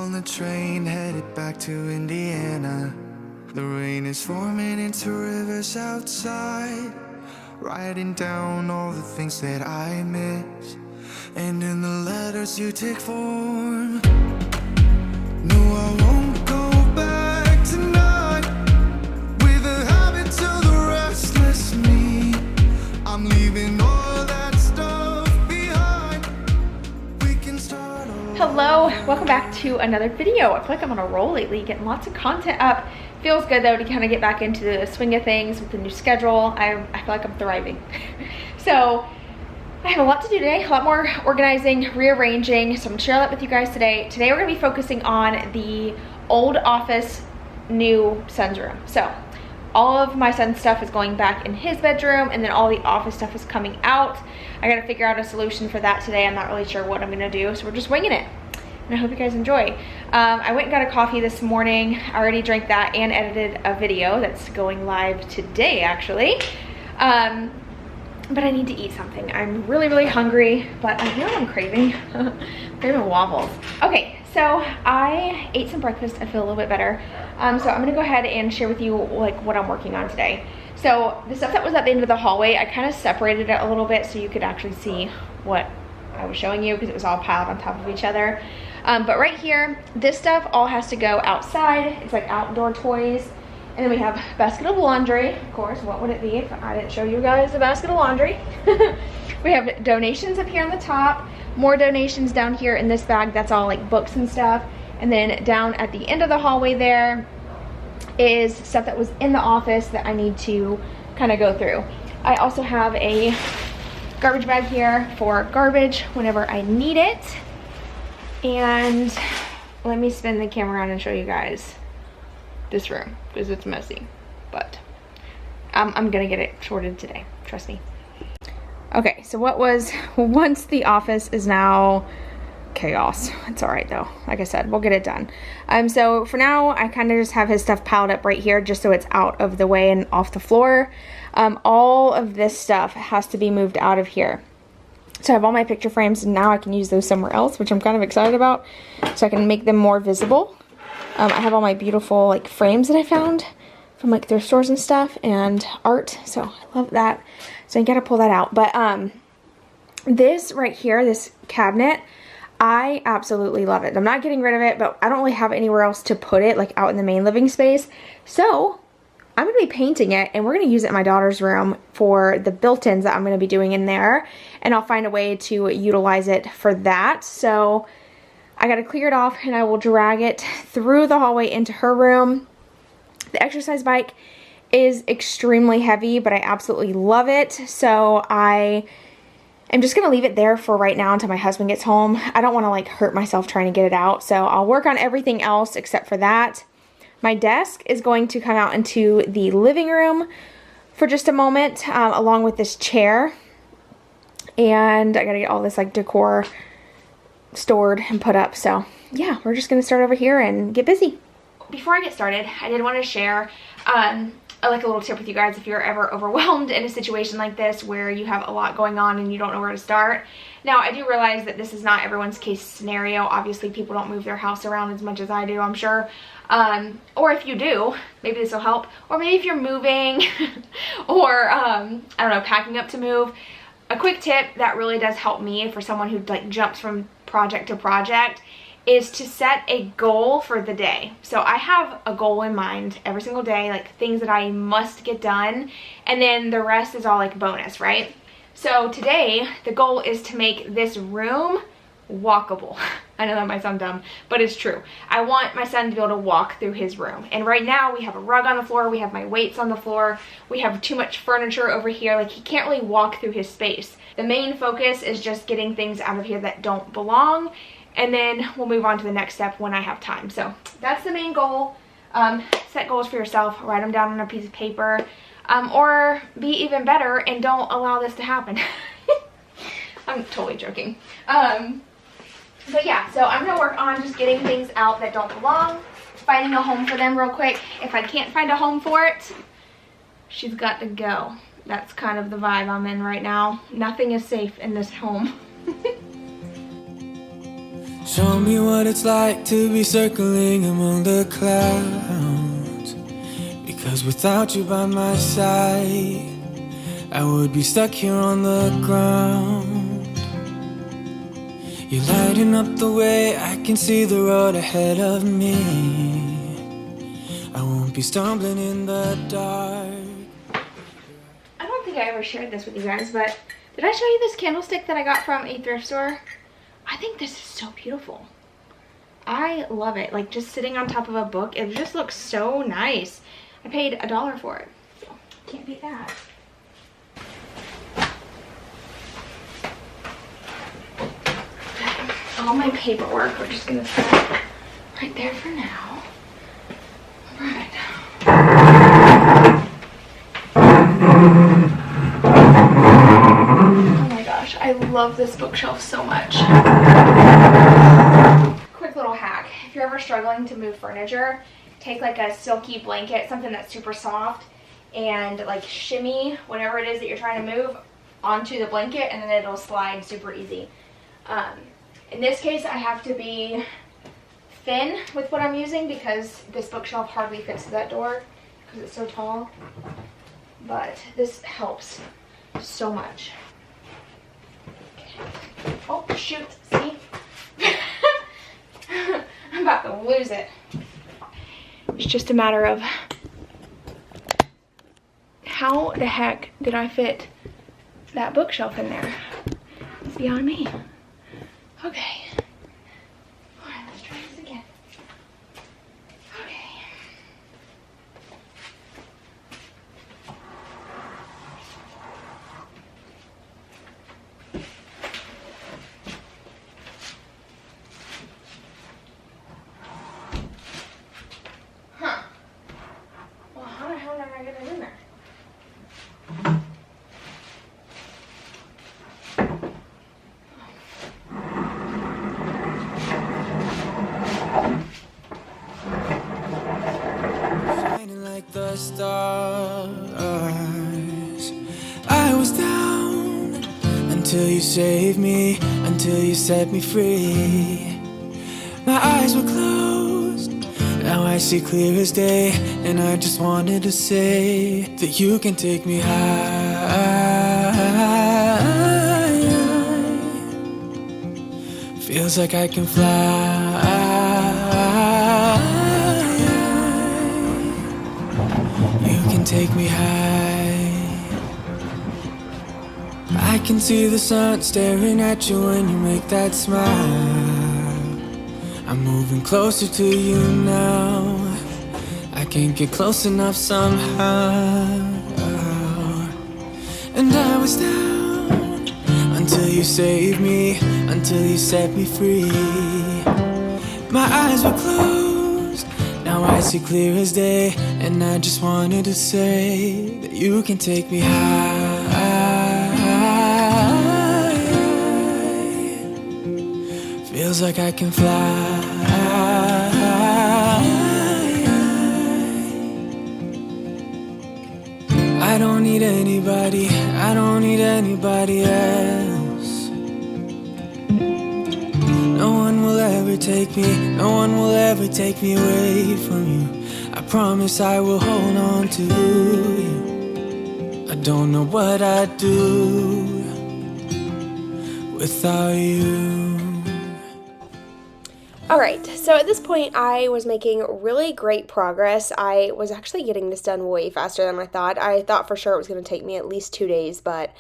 on the train headed back to Indiana. The rain is forming into rivers outside, writing down all the things that I miss, and in the letters you take form. No, I won't go back tonight with the habits of the restless me. I'm leaving all that stuff behind. We can start over. Hello, welcome back to another video. I feel like I'm on a roll lately, getting lots of content up. Feels good though to kind of get back into the swing of things with the new schedule. I feel like I'm thriving. So I have a lot to do today, a lot more organizing, rearranging, so I'm gonna share that with you guys today. Today we're gonna be focusing on the old office, new son's room. So all of my son's stuff is going back in his bedroom, and then all the office stuff is coming out. I gotta figure out a solution for that today. I'm not really sure what I'm gonna do, so we're just winging it. And I hope you guys enjoy. I went and got a coffee this morning. I already drank that and edited a video that's going live today, actually. But I need to eat something. I'm really, really hungry, but I know I'm craving. Craving waffles. Okay, so I ate some breakfast. I feel a little bit better. So I'm gonna go ahead and share with you like what I'm working on today. So the stuff that was at the end of the hallway, I kind of separated it a little bit so you could actually see what I was showing you because it was all piled on top of each other. But right here, this stuff all has to go outside. It's like outdoor toys. And then we have basket of laundry. Of course, what would it be if I didn't show you guys the basket of laundry? We have donations up here on the top. More donations down here in this bag. That's all like books and stuff. And then down at the end of the hallway there is stuff that was in the office that I need to kind of go through. I also have a garbage bag here for garbage whenever I need it. And let me spin the camera around and show you guys this room because it's messy, but I'm gonna get it sorted today, trust me. Okay, so what was once the office is now chaos. It's all right though, like I said, we'll get it done. So for now I kind of just have his stuff piled up right here just so it's out of the way and off the floor. All of this stuff has to be moved out of here. So I have all my picture frames and now I can use those somewhere else, which I'm kind of excited about, so I can make them more visible. I have all my beautiful like frames that I found from like thrift stores and stuff and art, so I love that. So I gotta pull that out. But this right here, this cabinet, I absolutely love it. I'm not getting rid of it, but I don't really have anywhere else to put it, like out in the main living space. So I'm gonna be painting it and we're gonna use it in my daughter's room for the built-ins that I'm gonna be doing in there, and I'll find a way to utilize it for that. So I gotta clear it off and I will drag it through the hallway into her room. The exercise bike is extremely heavy, but I absolutely love it. So I am just gonna leave it there for right now until my husband gets home. I don't wanna like hurt myself trying to get it out. So I'll work on everything else except for that. My desk is going to come out into the living room for just a moment, along with this chair. And I gotta get all this like decor stored and put up. So yeah, we're just gonna start over here and get busy. Before I get started, I did want to share like a little tip with you guys if you're ever overwhelmed in a situation like this where you have a lot going on and you don't know where to start. Now, I do realize that this is not everyone's case scenario. Obviously, people don't move their house around as much as I do, I'm sure. Or if you do, maybe this will help. Or maybe if you're moving or, I don't know, packing up to move. A quick tip that really does help me for someone who like jumps from project to project is to set a goal for the day. So I have a goal in mind every single day, like things that I must get done, and then the rest is all like bonus, right? So today, the goal is to make this room walkable. I know that might sound dumb, but it's true. I want my son to be able to walk through his room. And right now we have a rug on the floor, we have my weights on the floor, we have too much furniture over here, like he can't really walk through his space. The main focus is just getting things out of here that don't belong, and then we'll move on to the next step when I have time. So that's the main goal. Set goals for yourself, write them down on a piece of paper, or be even better and don't allow this to happen. I'm totally joking. But yeah, so I'm gonna work on just getting things out that don't belong, finding a home for them real quick. If I can't find a home for it, she's got to go. That's kind of the vibe I'm in right now. Nothing is safe in this home. Show me what it's like to be circling among the clouds. Because without you by my side, I would be stuck here on the ground. You're lighting up the way, I can see the road ahead of me. I won't be stumbling in the dark. I don't think I ever shared this with you guys, but did I show you this candlestick that I got from a thrift store? I think this is so beautiful. I love it. Like, just sitting on top of a book, it just looks so nice. I paid $1 for it, so can't beat that. All my paperwork, we're just gonna set right there for now. All right. Oh my gosh, I love this bookshelf so much. Quick little hack. If you're ever struggling to move furniture, take like a silky blanket, something that's super soft, and like shimmy whatever it is that you're trying to move onto the blanket, and then it'll slide super easy. In this case, I have to be thin with what I'm using because this bookshelf hardly fits to that door because it's so tall. But this helps so much. Okay. Oh, shoot. See? I'm about to lose it. It's just a matter of how the heck did I fit that bookshelf in there? It's beyond me. Okay. Alright, let's try this again. Okay. Huh. Well, how the hell did I get it in there? The stars, I was down until you saved me, until you set me free. My eyes were closed, now I see clear as day, and I just wanted to say that you can take me high. Feels like I can fly. Take me high. I can see the sun staring at you when you make that smile. I'm moving closer to you now. I can't get close enough somehow. And I was down until you saved me, until you set me free. My eyes were closed, now I see clear as day, and I just wanted to say that you can take me high. Feels like I can fly. I don't need anybody, I don't need anybody else. No one will ever take me, no one will ever take me away from you. I promise I will hold on to you. I don't know what I'd do without you. Alright, so at this point I was making really great progress. I was actually getting this done way faster than I thought. I thought for sure it was going to take me at least 2 days, but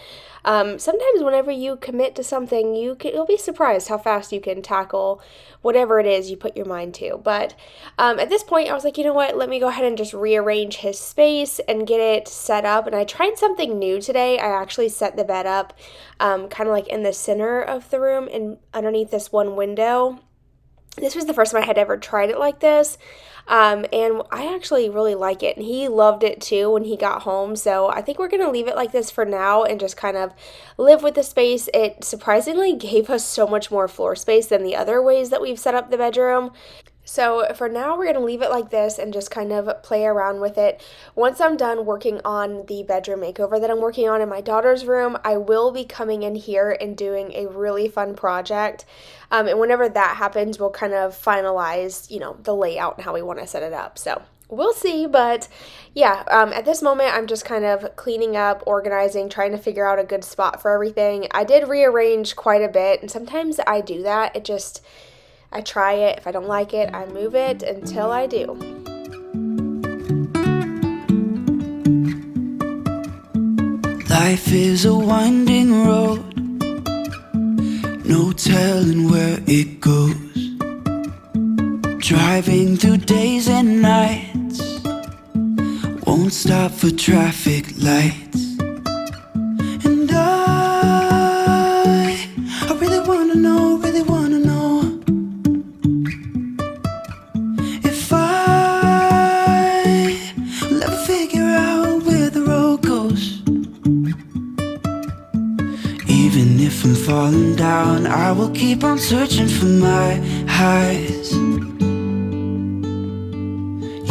sometimes whenever you commit to something, you'll be surprised how fast you can tackle whatever it is you put your mind to. But at this point I was like, you know what, let me go ahead and just rearrange his space and get it set up. And I tried something new today. I actually set the bed up kind of like in the center of the room and underneath this one window. This was the first time I had ever tried it like this, and I actually really like it, and he loved it too when he got home, so I think we're going to leave it like this for now and just kind of live with the space. It surprisingly gave us so much more floor space than the other ways that we've set up the bedroom. So for now, we're going to leave it like this and just kind of play around with it. Once I'm done working on the bedroom makeover that I'm working on in my daughter's room, I will be coming in here and doing a really fun project. And whenever that happens, we'll kind of finalize, the layout and how we want to set it up. So we'll see, but yeah, at this moment, I'm just kind of cleaning up, organizing, trying to figure out a good spot for everything. I did rearrange quite a bit, and sometimes I do that. I try it. If I don't like it, I move it until I do. Life is a winding road, no telling where it goes. Driving through days and nights, won't stop for traffic lights. And I really wanna know, if I will ever figure out where the road goes. Even if I'm falling down, I will keep on searching for my highs.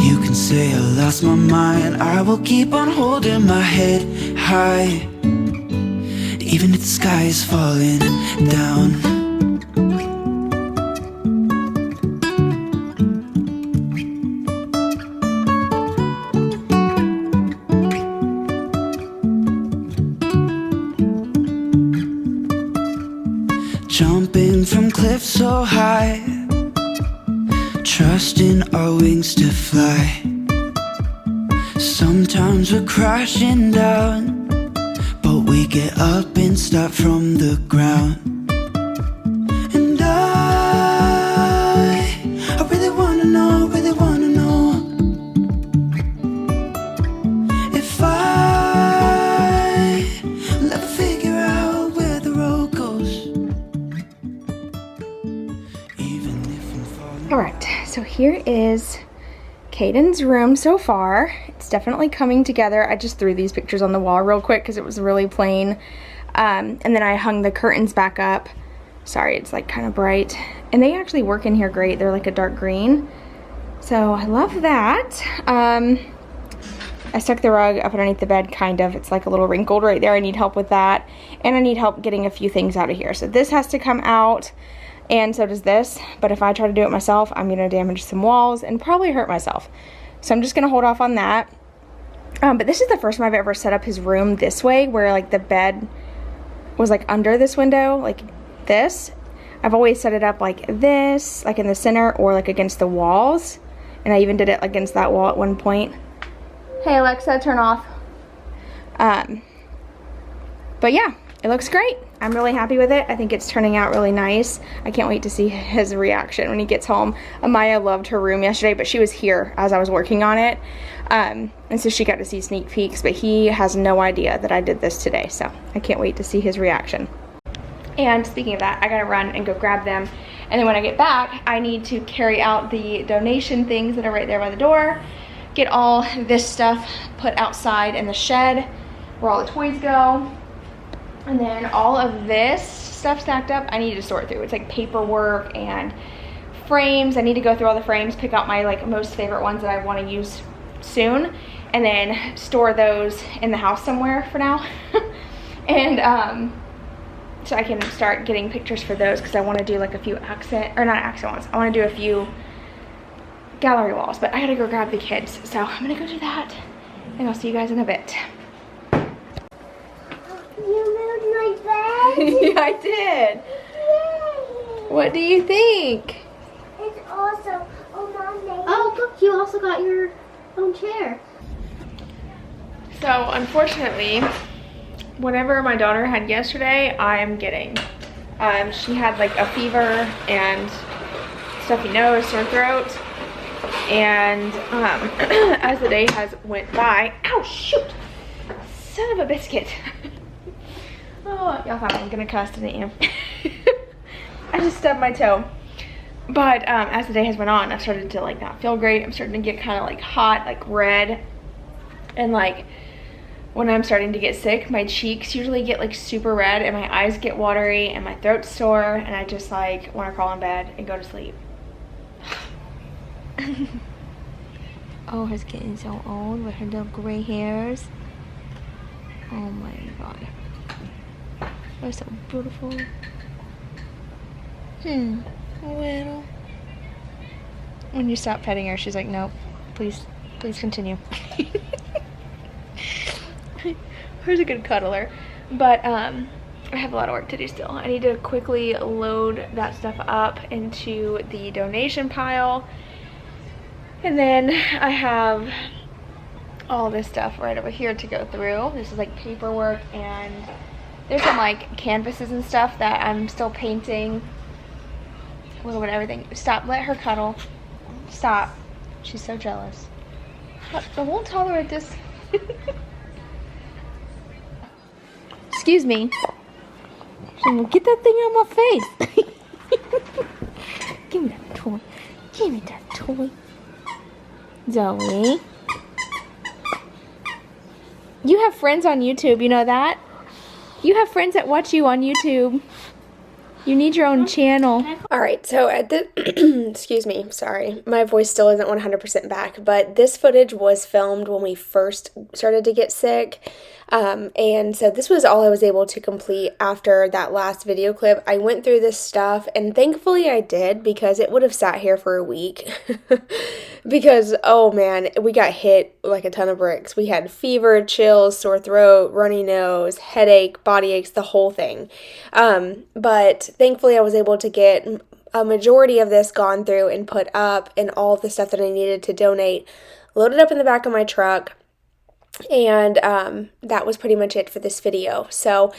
You can say I lost my mind, I will keep on holding my head high, even if the sky is falling down. Jumping from cliffs so high, trusting our wings to fly. Sometimes we're crashing down, but we get up and start from the ground. And I really wanna know, if I will ever figure out where the road goes. All right, so here is Caden's room so far. It's definitely coming together. I just threw these pictures on the wall real quick because it was really plain. And then I hung the curtains back up. Sorry, it's like kind of bright. And they actually work in here great. They're like a dark green. So I love that. I stuck the rug up underneath the bed, kind of. It's like a little wrinkled right there. I need help with that. And I need help getting a few things out of here. So this has to come out. And so does this, but if I try to do it myself, I'm gonna damage some walls and probably hurt myself. So I'm just gonna hold off on that. But this is the first time I've ever set up his room this way, where like the bed was like under this window, like this. I've always set it up like this, like in the center or like against the walls. And I even did it against that wall at one point. Hey Alexa, turn off. But yeah, it looks great. I'm really happy with it. I think it's turning out really nice. I can't wait to see his reaction when he gets home. Amaya loved her room yesterday, but she was here as I was working on it. And so she got to see sneak peeks, but he has no idea that I did this today. So I can't wait to see his reaction. And speaking of that, I gotta run and go grab them. And then when I get back, I need to carry out the donation things that are right there by the door. Get all this stuff put outside in the shed where all the toys go. And then all of this stuff stacked up, I need to sort through. It's like paperwork and frames. I need to go through all the frames, pick out my like most favorite ones that I want to use soon, and then store those in the house somewhere for now. And so I can start getting pictures for those because I want to do like a few accent ones. I want to do a few gallery walls, but I gotta go grab the kids. So I'm gonna go do that, and I'll see you guys in a bit. Yeah, I did. Yay. What do you think? It's awesome. Oh, Mom, oh, look, you also got your own chair. So, unfortunately, whatever my daughter had yesterday, I'm getting. She had like a fever and stuffy nose, sore throat, and as the day has went by, ow, shoot, son of a biscuit. Oh, y'all thought I was gonna cuss, didn't you? I just stubbed my toe. But as the day has went on, I started to like not feel great. I'm starting to get kind of like hot, like red. And like when I'm starting to get sick, my cheeks usually get like super red and my eyes get watery and my throat's sore and I just like want to crawl in bed and go to sleep. Oh, her getting so old with her little gray hairs. Oh my god. They're so beautiful. Little. When you stop petting her, she's like, nope, please continue. Her's a good cuddler. But I have a lot of work to do still. I need to quickly load that stuff up into the donation pile. And then I have all this stuff right over here to go through. This is like paperwork, and there's some like canvases and stuff that I'm still painting. A little bit of everything. Stop, let her cuddle. Stop. She's so jealous. I won't tolerate this. Excuse me. Well, get that thing out of my face. Give me that toy. Give me that toy. Zoe. You have friends on YouTube, you know that? You have friends that watch you on YouTube. You need your own channel. Alright, so at the, excuse me, sorry, my voice still isn't 100% back, but this footage was filmed when we first started to get sick, and so this was all I was able to complete after that last video clip. I went through this stuff, and thankfully I did, because it would have sat here for a week, because, oh man, we got hit like a ton of bricks. We had fever, chills, sore throat, runny nose, headache, body aches, the whole thing, but thankfully I was able to get a majority of this gone through and put up, and all of the stuff that I needed to donate loaded up in the back of my truck, and that was pretty much it for this video. So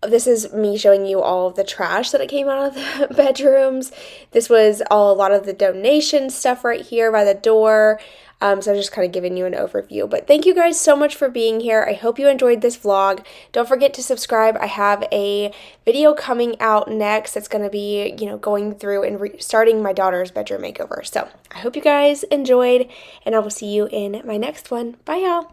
this is me showing you all of the trash that came out of the bedrooms. This was a lot of the donation stuff right here by the door. So I'm just kind of giving you an overview. But thank you guys so much for being here. I hope you enjoyed this vlog. Don't forget to subscribe. I have a video coming out next that's going to be, going through and starting my daughter's bedroom makeover. So I hope you guys enjoyed, and I will see you in my next one. Bye, y'all.